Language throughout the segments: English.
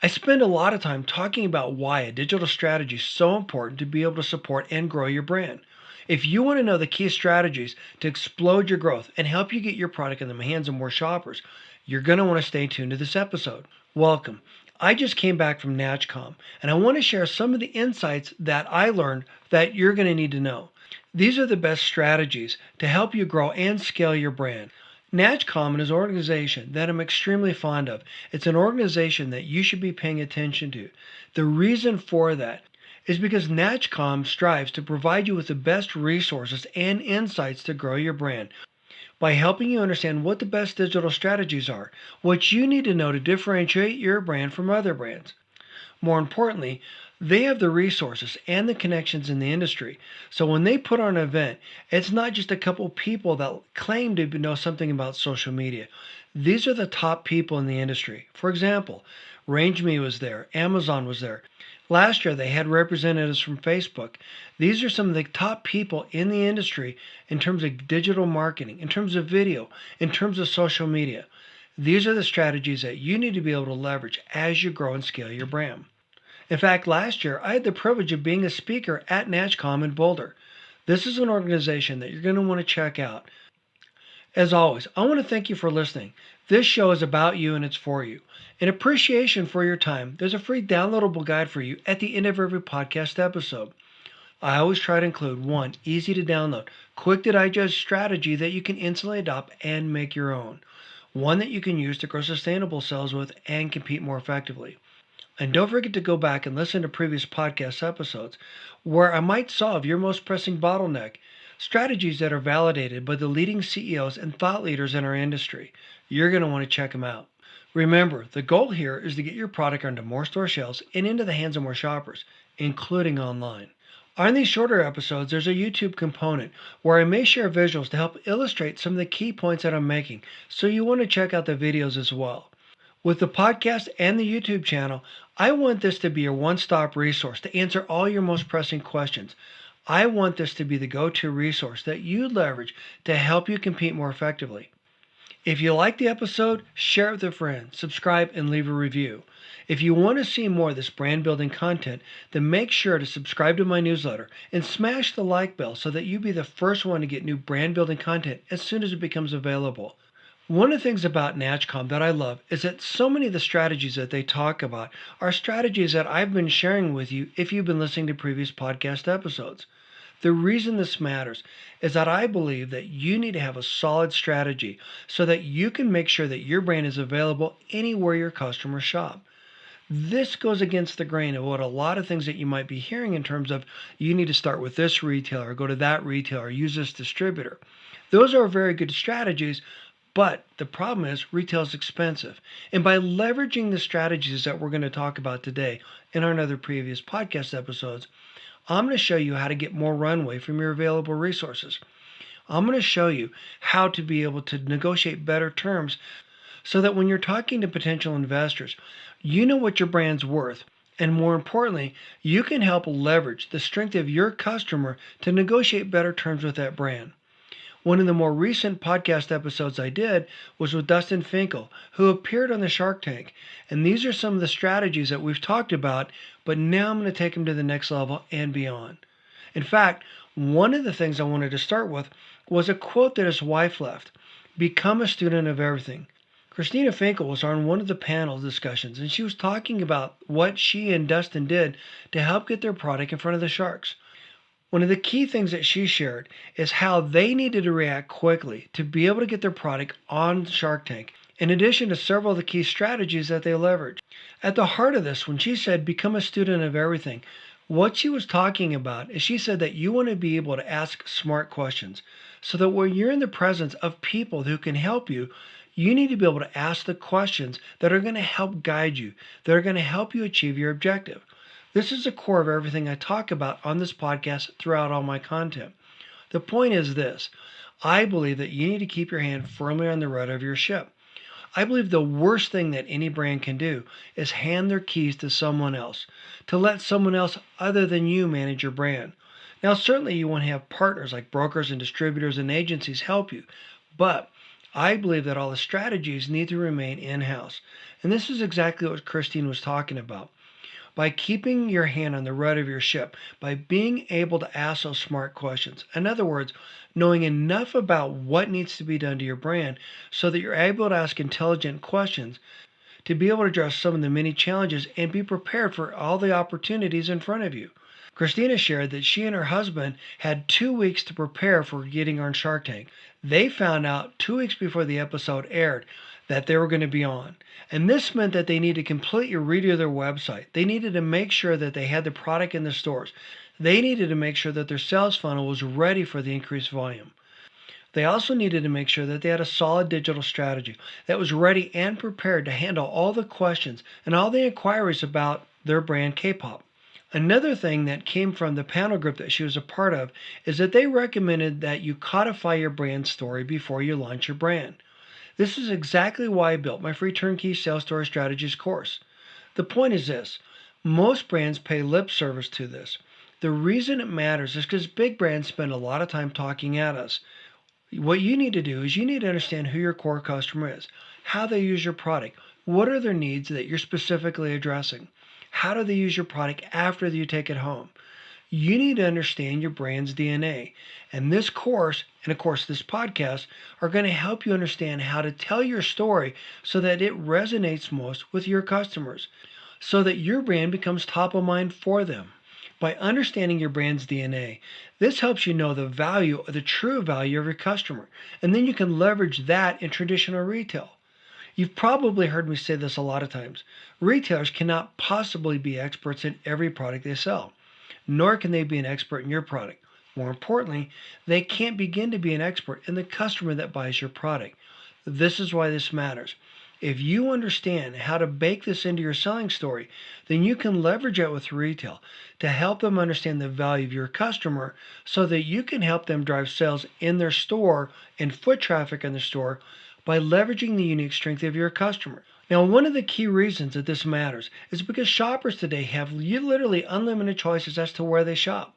I spend a lot of time talking about why a digital strategy is so important to be able to support and grow your brand. If you want to know the key strategies to explode your growth and help you get your product in the hands of more shoppers, you're going to want to stay tuned to this episode. Welcome. I just came back from NatchCom and I want to share some of the insights that I learned that you're going to need to know. These are the best strategies to help you grow and scale your brand. NatchCom is an organization that I'm extremely fond of. It's an organization that you should be paying attention to. The reason for that is because NatchCom strives to provide you with the best resources and insights to grow your brand by helping you understand what the best digital strategies are, what you need to know to differentiate your brand from other brands. More importantly, they have the resources and the connections in the industry. So when they put on an event, it's not just a couple people that claim to know something about social media. These are the top people in the industry. For example, RangeMe was there, Amazon was there. Last year, they had representatives from Facebook. These are some of the top people in the industry in terms of digital marketing, in terms of video, in terms of social media. These are the strategies that you need to be able to leverage as you grow and scale your brand. In fact, last year, I had the privilege of being a speaker at NatchCom in Boulder. This is an organization that you're going to want to check out. As always, I want to thank you for listening. This show is about you and it's for you. In appreciation for your time, there's a free downloadable guide for you at the end of every podcast episode. I always try to include one easy to download, quick to digest strategy that you can instantly adopt and make your own. One that you can use to grow sustainable sales with and compete more effectively. And don't forget to go back and listen to previous podcast episodes where I might solve your most pressing bottleneck, strategies that are validated by the leading CEOs and thought leaders in our industry. You're going to want to check them out. Remember, the goal here is to get your product onto more store shelves and into the hands of more shoppers, including online. On these shorter episodes, there's a YouTube component where I may share visuals to help illustrate some of the key points that I'm making, so you want to check out the videos as well. With the podcast and the YouTube channel, I want this to be your one-stop resource to answer all your most pressing questions. I want this to be the go-to resource that you leverage to help you compete more effectively. If you like the episode, share it with a friend, subscribe, and leave a review. If you want to see more of this brand building content, then make sure to subscribe to my newsletter and smash the like bell so that you be the first one to get new brand building content as soon as it becomes available. One of the things about NatchCom that I love is that so many of the strategies that they talk about are strategies that I've been sharing with you if you've been listening to previous podcast episodes. The reason this matters is that I believe that you need to have a solid strategy so that you can make sure that your brand is available anywhere your customers shop. This goes against the grain of what a lot of things that you might be hearing in terms of you need to start with this retailer, go to that retailer, use this distributor. Those are very good strategies, but the problem is retail is expensive. And by leveraging the strategies that we're going to talk about today in our other previous podcast episodes, I'm going to show you how to get more runway from your available resources. I'm going to show you how to be able to negotiate better terms so that when you're talking to potential investors, you know what your brand's worth. And more importantly, you can help leverage the strength of your customer to negotiate better terms with that brand. One of the more recent podcast episodes I did was with Dustin Finkel, who appeared on the Shark Tank. And these are some of the strategies that we've talked about, but now I'm going to take them to the next level and beyond. In fact, one of the things I wanted to start with was a quote that his wife left: "Become a student of everything." Christina Finkel was on one of the panel discussions, and she was talking about what she and Dustin did to help get their product in front of the sharks. One of the key things that she shared is how they needed to react quickly to be able to get their product on Shark Tank, in addition to several of the key strategies that they leveraged. At the heart of this, when she said become a student of everything, what she was talking about is she said that you want to be able to ask smart questions so that when you're in the presence of people who can help you, you need to be able to ask the questions that are going to help guide you, that are going to help you achieve your objective. This is the core of everything I talk about on this podcast throughout all my content. The point is this: I believe that you need to keep your hand firmly on the rudder of your ship. I believe the worst thing that any brand can do is hand their keys to someone else, to let someone else other than you manage your brand. Now, certainly you want to have partners like brokers and distributors and agencies help you, but I believe that all the strategies need to remain in-house. And this is exactly what Christine was talking about. By keeping your hand on the rudder of your ship, by being able to ask those smart questions. In other words, knowing enough about what needs to be done to your brand so that you're able to ask intelligent questions to be able to address some of the many challenges and be prepared for all the opportunities in front of you. Christina shared that she and her husband had 2 weeks to prepare for getting on Shark Tank. They found out 2 weeks before the episode aired that they were going to be on. And this meant that they needed to completely redo their website. They needed to make sure that they had the product in the stores. They needed to make sure that their sales funnel was ready for the increased volume. They also needed to make sure that they had a solid digital strategy that was ready and prepared to handle all the questions and all the inquiries about their brand K-pop. Another thing that came from the panel group that she was a part of is that they recommended that you codify your brand story before you launch your brand. This is exactly why I built my free turnkey sales story strategies course. The point is this: most brands pay lip service to this. The reason it matters is because big brands spend a lot of time talking at us. What you need to do is you need to understand who your core customer is, how they use your product, what are their needs that you're specifically addressing, how do they use your product after you take it home. You need to understand your brand's DNA. And this course, and of course this podcast, are going to help you understand how to tell your story so that it resonates most with your customers, so that your brand becomes top of mind for them. By understanding your brand's DNA, this helps you know the value, or the true value of your customer, and then you can leverage that in traditional retail. You've probably heard me say this a lot of times. Retailers cannot possibly be experts in every product they sell, nor can they be an expert in your product. More importantly, they can't begin to be an expert in the customer that buys your product. This is why this matters. If you understand how to bake this into your selling story, then you can leverage it with retail to help them understand the value of your customer so that you can help them drive sales in their store and foot traffic in the store by leveraging the unique strength of your customer. Now, one of the key reasons that this matters is because shoppers today have literally unlimited choices as to where they shop.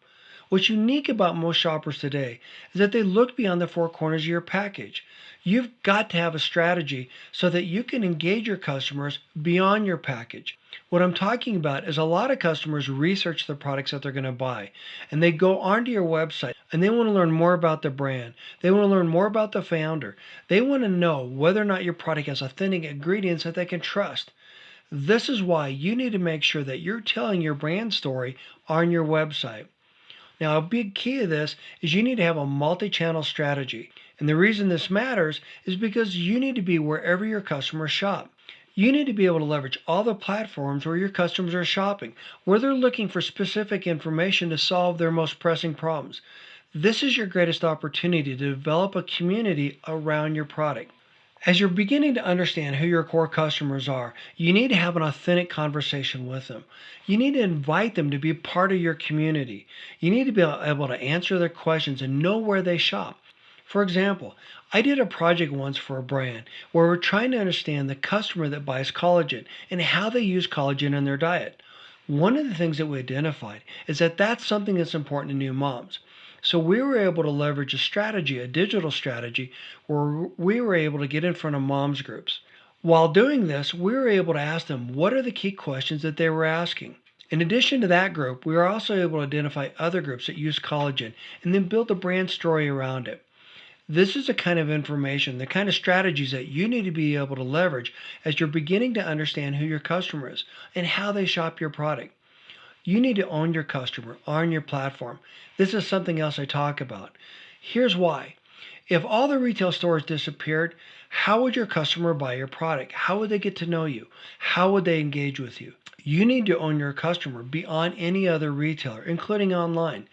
What's unique about most shoppers today is that they look beyond the four corners of your package. You've got to have a strategy so that you can engage your customers beyond your package. What I'm talking about is a lot of customers research the products that they're going to buy, and they go onto your website and they want to learn more about the brand. They want to learn more about the founder. They want to know whether or not your product has authentic ingredients that they can trust. This is why you need to make sure that you're telling your brand story on your website. Now, a big key to this is you need to have a multi-channel strategy. And the reason this matters is because you need to be wherever your customers shop. You need to be able to leverage all the platforms where your customers are shopping, where they're looking for specific information to solve their most pressing problems. This is your greatest opportunity to develop a community around your product. As you're beginning to understand who your core customers are, you need to have an authentic conversation with them. You need to invite them to be part of your community. You need to be able to answer their questions and know where they shop. For example, I did a project once for a brand where we're trying to understand the customer that buys collagen and how they use collagen in their diet. One of the things that we identified is that that's something that's important to new moms. So we were able to leverage a strategy, a digital strategy, where we were able to get in front of moms groups. While doing this, we were able to ask them what are the key questions that they were asking. In addition to that group, we were also able to identify other groups that use collagen and then build a brand story around it. This is the kind of information, the kind of strategies that you need to be able to leverage as you're beginning to understand who your customer is and how they shop your product. You need to own your customer, own your platform. This is something else I talk about. Here's why. If all the retail stores disappeared, how would your customer buy your product? How would they get to know you? How would they engage with you? You need to own your customer beyond any other retailer, including online.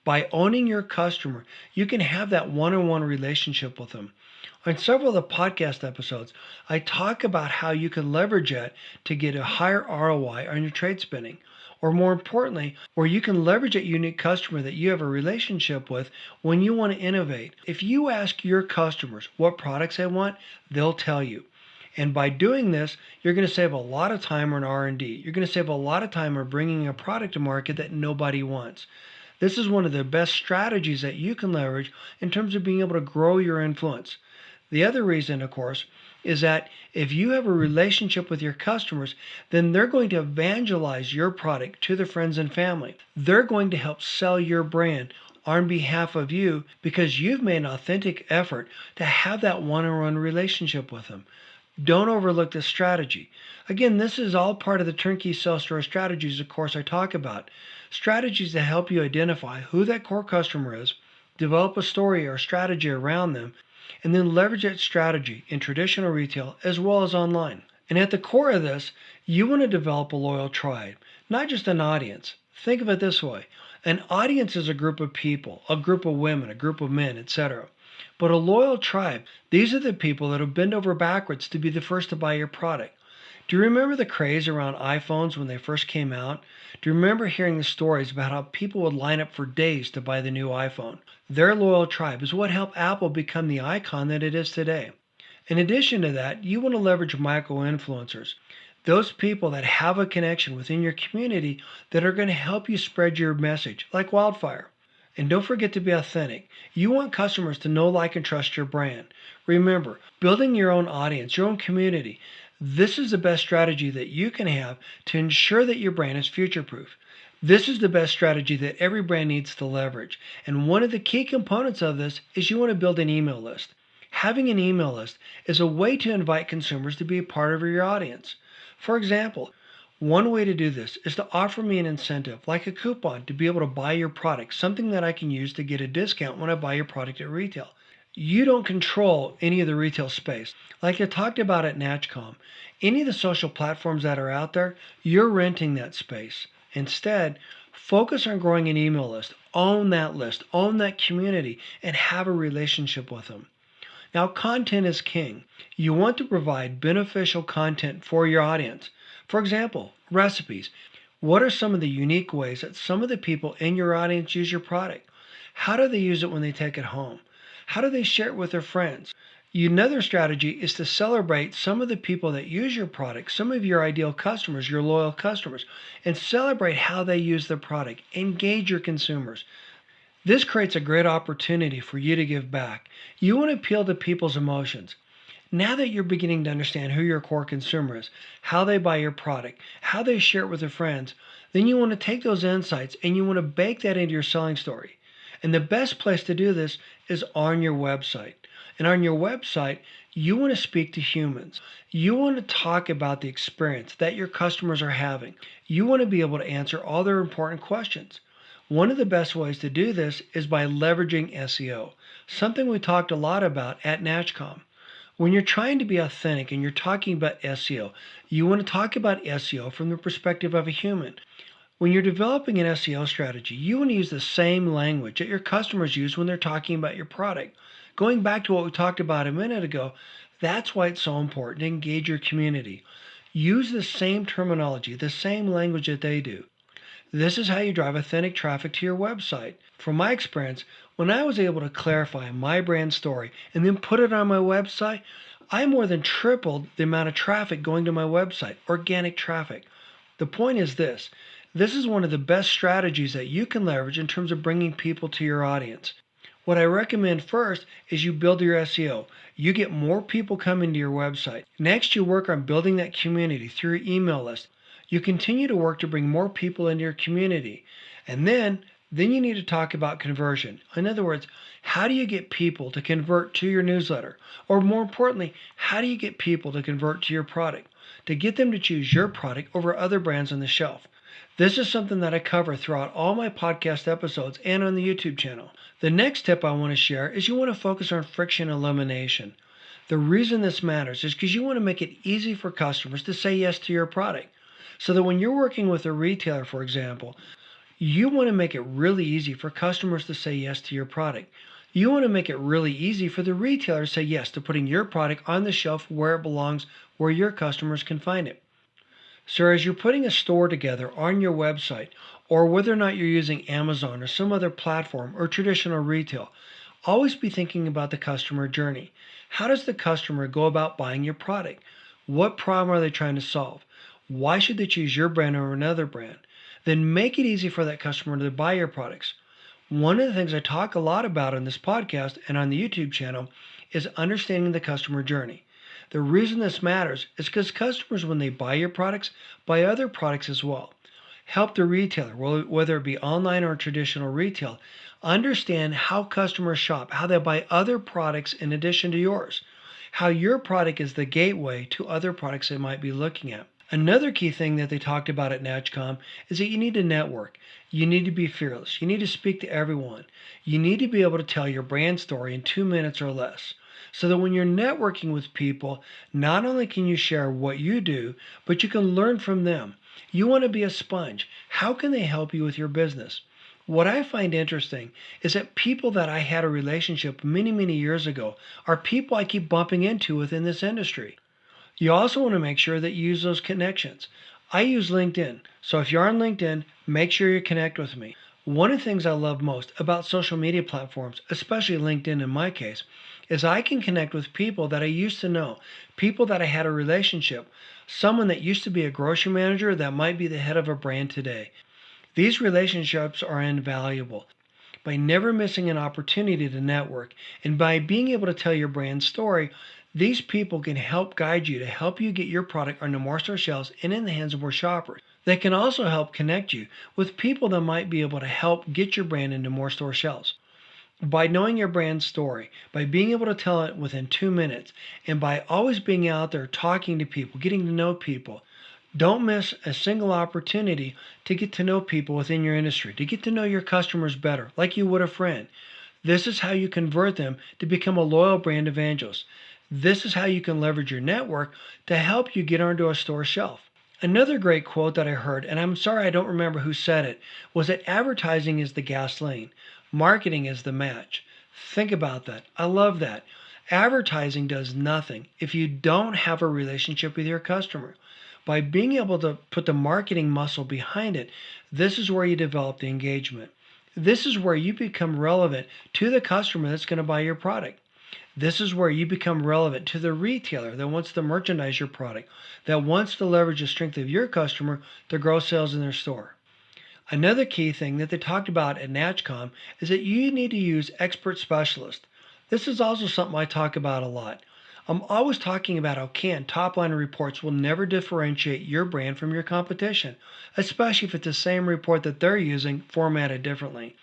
By owning your customer, you can have that one-on-one relationship with them. On several of the podcast episodes, I talk about how you can leverage it to get a higher ROI on your trade spending. Or more importantly, where you can leverage that unique customer that you have a relationship with when you want to innovate. If you ask your customers what products they want, they'll tell you. And by doing this, you're going to save a lot of time on R&D. You're going to save a lot of time on bringing a product to market that nobody wants. This is one of the best strategies that you can leverage in terms of being able to grow your influence. The other reason, of course, is that if you have a relationship with your customers, then they're going to evangelize your product to their friends and family. They're going to help sell your brand on behalf of you because you've made an authentic effort to have that one-on-one relationship with them. Don't overlook this strategy. Again, this is all part of the turnkey self-storage strategies, of course, I talk about. Strategies that help you identify who that core customer is, develop a story or strategy around them, and then leverage that strategy in traditional retail as well as online. And at the core of this, you want to develop a loyal tribe, not just an audience. Think of it this way. An audience is a group of people, a group of women, a group of men, etc. But a loyal tribe, these are the people that will bend over backwards to be the first to buy your product. Do you remember the craze around iPhones when they first came out? Do you remember hearing the stories about how people would line up for days to buy the new iPhone? Their loyal tribe is what helped Apple become the icon that it is today. In addition to that, you want to leverage micro-influencers. Those people that have a connection within your community that are going to help you spread your message like wildfire. And don't forget to be authentic. You want customers to know, like, and trust your brand. Remember, building your own audience, your own community, this is the best strategy that you can have to ensure that your brand is future-proof. This is the best strategy that every brand needs to leverage. And one of the key components of this is you want to build an email list. Having an email list is a way to invite consumers to be a part of your audience. For example, one way to do this is to offer me an incentive, like a coupon, to be able to buy your product, something that I can use to get a discount when I buy your product at retail. You don't control any of the retail space. Like I talked about at Natchcom, any of the social platforms that are out there, you're renting that space. Instead, focus on growing an email list, own that community, and have a relationship with them. Now, content is king. You want to provide beneficial content for your audience. For example, recipes. What are some of the unique ways that some of the people in your audience use your product? How do they use it when they take it home? How do they share it with their friends? Another strategy is to celebrate some of the people that use your product, some of your ideal customers, your loyal customers, and celebrate how they use the product. Engage your consumers. This creates a great opportunity for you to give back. You want to appeal to people's emotions. Now that you're beginning to understand who your core consumer is, how they buy your product, how they share it with their friends, then you want to take those insights and you want to bake that into your selling story. And the best place to do this is on your website. And on your website, you want to speak to humans. You want to talk about the experience that your customers are having. You want to be able to answer all their important questions. One of the best ways to do this is by leveraging SEO, something we talked a lot about at Natchcom. When you're trying to be authentic and you're talking about SEO, you want to talk about SEO from the perspective of a human. When you're developing an SEO strategy, you want to use the same language that your customers use when they're talking about your product. Going back to what we talked about a minute ago, that's why it's so important to engage your community. Use the same terminology, the same language that they do. This is how you drive authentic traffic to your website. From my experience, when I was able to clarify my brand story and then put it on my website, I more than tripled the amount of traffic going to my website, organic traffic. The point is this. This is one of the best strategies that you can leverage in terms of bringing people to your audience. What I recommend first is you build your SEO. You get more people coming to your website. Next, you work on building that community through your email list. You continue to work to bring more people into your community. And then you need to talk about conversion. In other words, how do you get people to convert to your newsletter? Or more importantly, how do you get people to convert to your product? To get them to choose your product over other brands on the shelf. This is something that I cover throughout all my podcast episodes and on the YouTube channel. The next tip I want to share is you want to focus on friction elimination. The reason this matters is because you want to make it easy for customers to say yes to your product. So that when you're working with a retailer, for example, you want to make it really easy for customers to say yes to your product. You want to make it really easy for the retailer to say yes to putting your product on the shelf where it belongs, where your customers can find it. So as you're putting a store together on your website, or whether or not you're using Amazon or some other platform or traditional retail, always be thinking about the customer journey. How does the customer go about buying your product? What problem are they trying to solve? Why should they choose your brand over another brand? Then make it easy for that customer to buy your products. One of the things I talk a lot about on this podcast and on the YouTube channel is understanding the customer journey. The reason this matters is because customers, when they buy your products, buy other products as well. Help the retailer, whether it be online or traditional retail, understand how customers shop, how they buy other products in addition to yours, how your product is the gateway to other products they might be looking at. Another key thing that they talked about at NatchCom is that you need to network. You need to be fearless. You need to speak to everyone. You need to be able to tell your brand story in 2 minutes or less. So that when you're networking with people, not only can you share what you do, but you can learn from them. You want to be a sponge. How can they help you with your business? What I find interesting is that people that I had a relationship many, many years ago are people I keep bumping into within this industry. You also want to make sure that you use those connections. I use LinkedIn, so if you're on LinkedIn, make sure you connect with me. One of the things I love most about social media platforms, especially LinkedIn in my case, is I can connect with people that I used to know, people that I had a relationship, someone that used to be a grocery manager that might be the head of a brand today. These relationships are invaluable. By never missing an opportunity to network and by being able to tell your brand story, these people can help guide you to help you get your product onto more store shelves and in the hands of more shoppers. They can also help connect you with people that might be able to help get your brand into more store shelves. By knowing your brand story, by being able to tell it within 2 minutes, and by always being out there talking to people, getting to know people, don't miss a single opportunity to get to know people within your industry, to get to know your customers better, like you would a friend. This is how you convert them to become a loyal brand evangelist. This is how you can leverage your network to help you get onto a store shelf. Another great quote that I heard, and I'm sorry I don't remember who said it, was that advertising is the gasoline, marketing is the match. Think about that. I love that. Advertising does nothing if you don't have a relationship with your customer. By being able to put the marketing muscle behind it, this is where you develop the engagement. This is where you become relevant to the customer that's going to buy your product. This is where you become relevant to the retailer that wants to merchandise your product, that wants to leverage the strength of your customer to grow sales in their store. Another key thing that they talked about at NatchCom is that you need to use expert specialists. This is also something I talk about a lot. I'm always talking about how canned top-line reports will never differentiate your brand from your competition, especially if it's the same report that they're using formatted differently.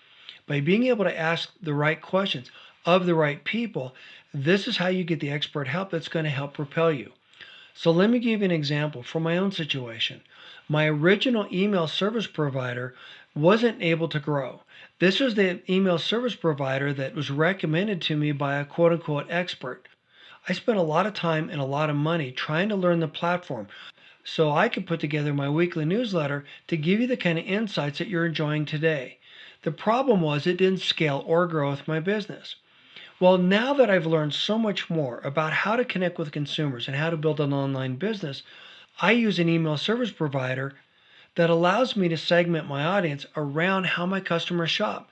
By being able to ask the right questions of the right people, this is how you get the expert help that's going to help propel you. So let me give you an example from my own situation. My original email service provider wasn't able to grow. This was the email service provider that was recommended to me by a quote unquote expert. I spent a lot of time and a lot of money trying to learn the platform so I could put together my weekly newsletter to give you the kind of insights that you're enjoying today. The problem was it didn't scale or grow with my business. Well, now that I've learned so much more about how to connect with consumers and how to build an online business, I use an email service provider that allows me to segment my audience around how my customers shop.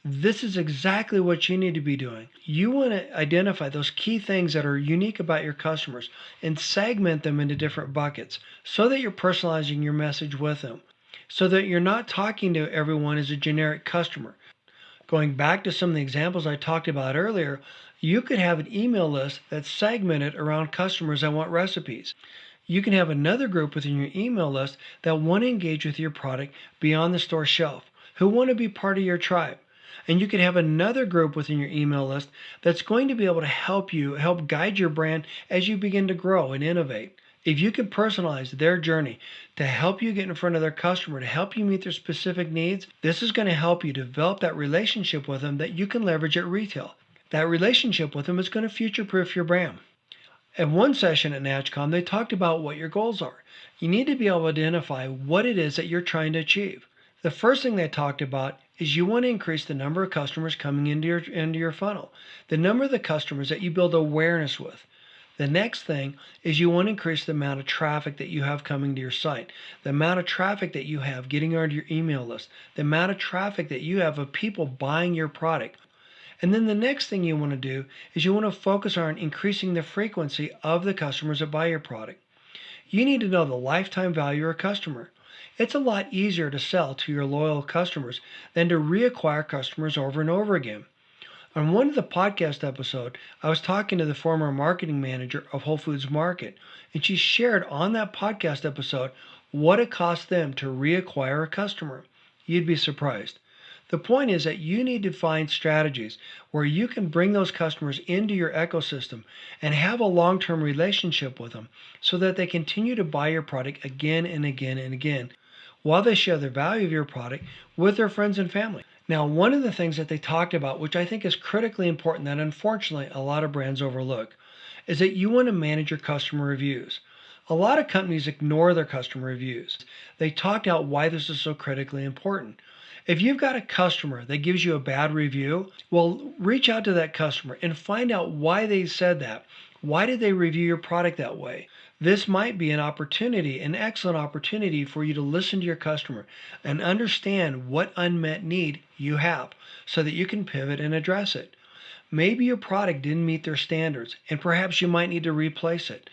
This is exactly what you need to be doing. You want to identify those key things that are unique about your customers and segment them into different buckets so that you're personalizing your message with them, so that you're not talking to everyone as a generic customer. Going back to some of the examples I talked about earlier, you could have an email list that's segmented around customers that want recipes. You can have another group within your email list that want to engage with your product beyond the store shelf, who want to be part of your tribe. And you can have another group within your email list that's going to be able to help you, help guide your brand as you begin to grow and innovate. If you can personalize their journey to help you get in front of their customer, to help you meet their specific needs, this is going to help you develop that relationship with them that you can leverage at retail. That relationship with them is going to future-proof your brand. At one session at NatchCom, they talked about what your goals are. You need to be able to identify what it is that you're trying to achieve. The first thing they talked about is you want to increase the number of customers coming into your funnel, the number of the customers that you build awareness with. The next thing is you want to increase the amount of traffic that you have coming to your site, the amount of traffic that you have getting onto your email list, the amount of traffic that you have of people buying your product. And then the next thing you want to do is you want to focus on increasing the frequency of the customers that buy your product. You need to know the lifetime value of a customer. It's a lot easier to sell to your loyal customers than to reacquire customers over and over again. On one of the podcast episodes, I was talking to the former marketing manager of Whole Foods Market, and she shared on that podcast episode what it cost them to reacquire a customer. You'd be surprised. The point is that you need to find strategies where you can bring those customers into your ecosystem and have a long-term relationship with them so that they continue to buy your product again and again and again while they share the value of your product with their friends and family. Now, one of the things that they talked about, which I think is critically important that unfortunately a lot of brands overlook, is that you want to manage your customer reviews. A lot of companies ignore their customer reviews. They talked out why this is so critically important. If you've got a customer that gives you a bad review, well, reach out to that customer and find out why they said that. Why did they review your product that way? This might be an opportunity, an excellent opportunity for you to listen to your customer and understand what unmet need you have so that you can pivot and address it. Maybe your product didn't meet their standards and perhaps you might need to replace it.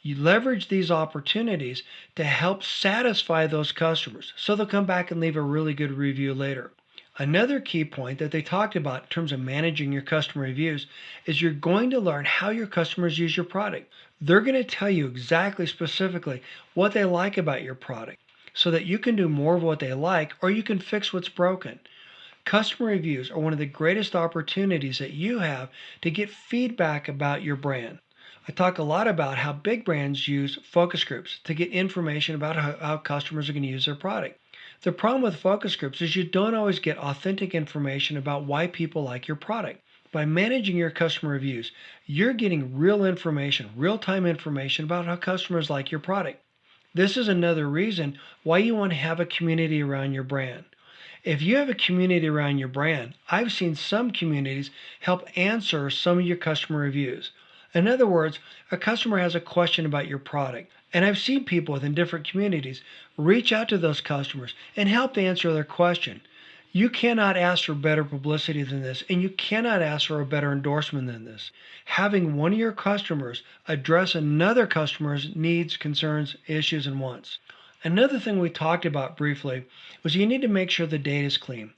You leverage these opportunities to help satisfy those customers so they'll come back and leave a really good review later. Another key point that they talked about in terms of managing your customer reviews is you're going to learn how your customers use your product. They're going to tell you exactly specifically what they like about your product so that you can do more of what they like or you can fix what's broken. Customer reviews are one of the greatest opportunities that you have to get feedback about your brand. I talk a lot about how big brands use focus groups to get information about how customers are going to use their product. The problem with focus groups is you don't always get authentic information about why people like your product. By managing your customer reviews, you're getting real information, real-time information about how customers like your product. This is another reason why you want to have a community around your brand. If you have a community around your brand, I've seen some communities help answer some of your customer reviews. In other words, a customer has a question about your product, and I've seen people within different communities reach out to those customers and help answer their question. You cannot ask for better publicity than this, and you cannot ask for a better endorsement than this. Having one of your customers address another customer's needs, concerns, issues, and wants. Another thing we talked about briefly was you need to make sure the data is clean.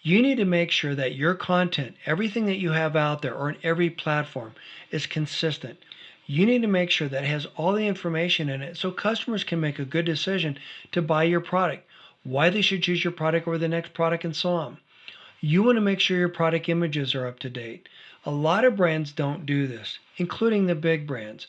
You need to make sure that your content, everything that you have out there or in every platform, is consistent. You need to make sure that it has all the information in it so customers can make a good decision to buy your product, why they should choose your product over the next product, and so on. You want to make sure your product images are up to date. A lot of brands don't do this, including the big brands.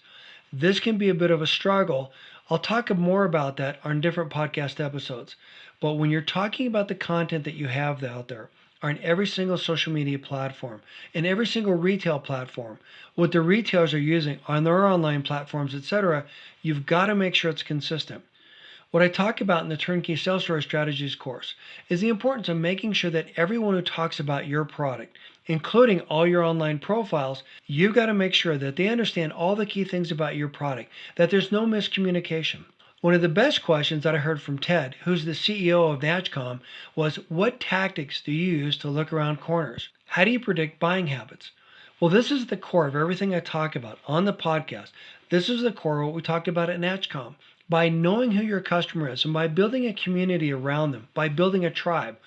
This can be a bit of a struggle. I'll talk more about that on different podcast episodes. But when you're talking about the content that you have out there, on every single social media platform, and every single retail platform, what the retailers are using on their online platforms, etc., you've got to make sure it's consistent. What I talk about in the Turnkey Sales Story Strategies course is the importance of making sure that everyone who talks about your product, including all your online profiles, you've got to make sure that they understand all the key things about your product, that there's no miscommunication. One of the best questions that I heard from Ted, who's the CEO of Natchcom, was what tactics do you use to look around corners? How do you predict buying habits? Well, this is the core of everything I talk about on the podcast. This is the core of what we talked about at Natchcom. By knowing who your customer is and by building a community around them, by building a tribe,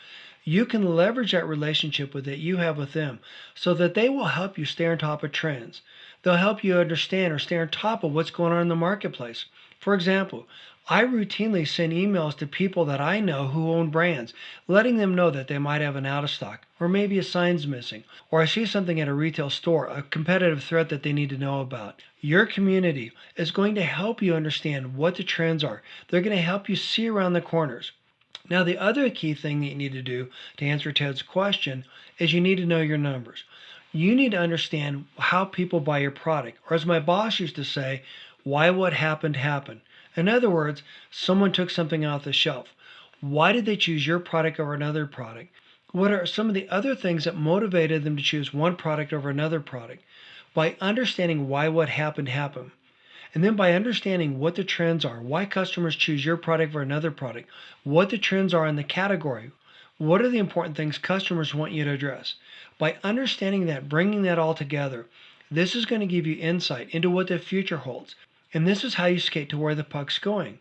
you can leverage that relationship that you have with them so that they will help you stay on top of trends. They'll help you understand or stay on top of what's going on in the marketplace. For example, I routinely send emails to people that I know who own brands, letting them know that they might have an out of stock, or maybe a sign's missing, or I see something at a retail store, a competitive threat that they need to know about. Your community is going to help you understand what the trends are. They're going to help you see around the corners. Now, the other key thing that you need to do to answer Ted's question is you need to know your numbers. You need to understand how people buy your product, or as my boss used to say, why what happened happened. In other words, someone took something off the shelf. Why did they choose your product over another product? What are some of the other things that motivated them to choose one product over another product? By understanding why what happened happened. And then by understanding what the trends are, why customers choose your product over another product, what the trends are in the category, what are the important things customers want you to address. By understanding that, bringing that all together, this is going to give you insight into what the future holds. And this is how you skate to where the puck's going.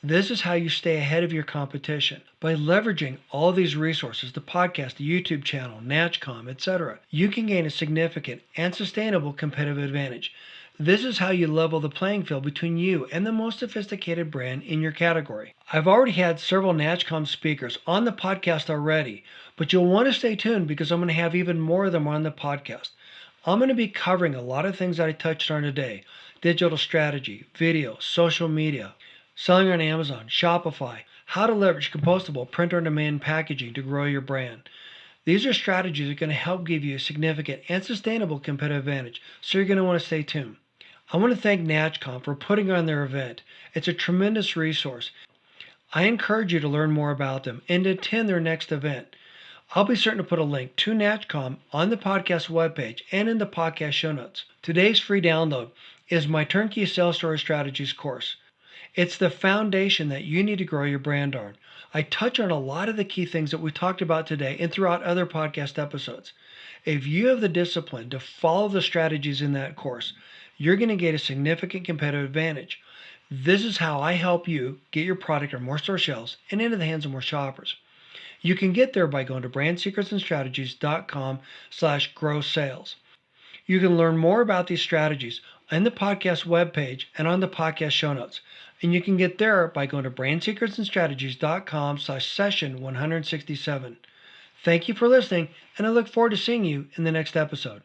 This is how you stay ahead of your competition. By leveraging all these resources, the podcast, the YouTube channel, NatchCom, etc., you can gain a significant and sustainable competitive advantage. This is how you level the playing field between you and the most sophisticated brand in your category. I've already had several NatchCom speakers on the podcast already, but you'll want to stay tuned because I'm going to have even more of them on the podcast. I'm going to be covering a lot of things that I touched on today: digital strategy, video, social media, selling on Amazon, Shopify, how to leverage compostable print-on-demand packaging to grow your brand. These are strategies that are going to help give you a significant and sustainable competitive advantage, so you're going to want to stay tuned. I want to thank NatchCom for putting on their event. It's a tremendous resource. I encourage you to learn more about them and to attend their next event. I'll be certain to put a link to NatchCom on the podcast webpage and in the podcast show notes. Today's free download is my Turnkey Sales Story Strategies course. It's the foundation that you need to grow your brand on. I touch on a lot of the key things that we talked about today and throughout other podcast episodes. If you have the discipline to follow the strategies in that course, you're going to get a significant competitive advantage. This is how I help you get your product on more store shelves and into the hands of more shoppers. You can get there by going to brandsecretsandstrategies.com/grow sales. You can learn more about these strategies on the podcast webpage and on the podcast show notes. And you can get there by going to brandsecretsandstrategies.com/session 167. Thank you for listening, and I look forward to seeing you in the next episode.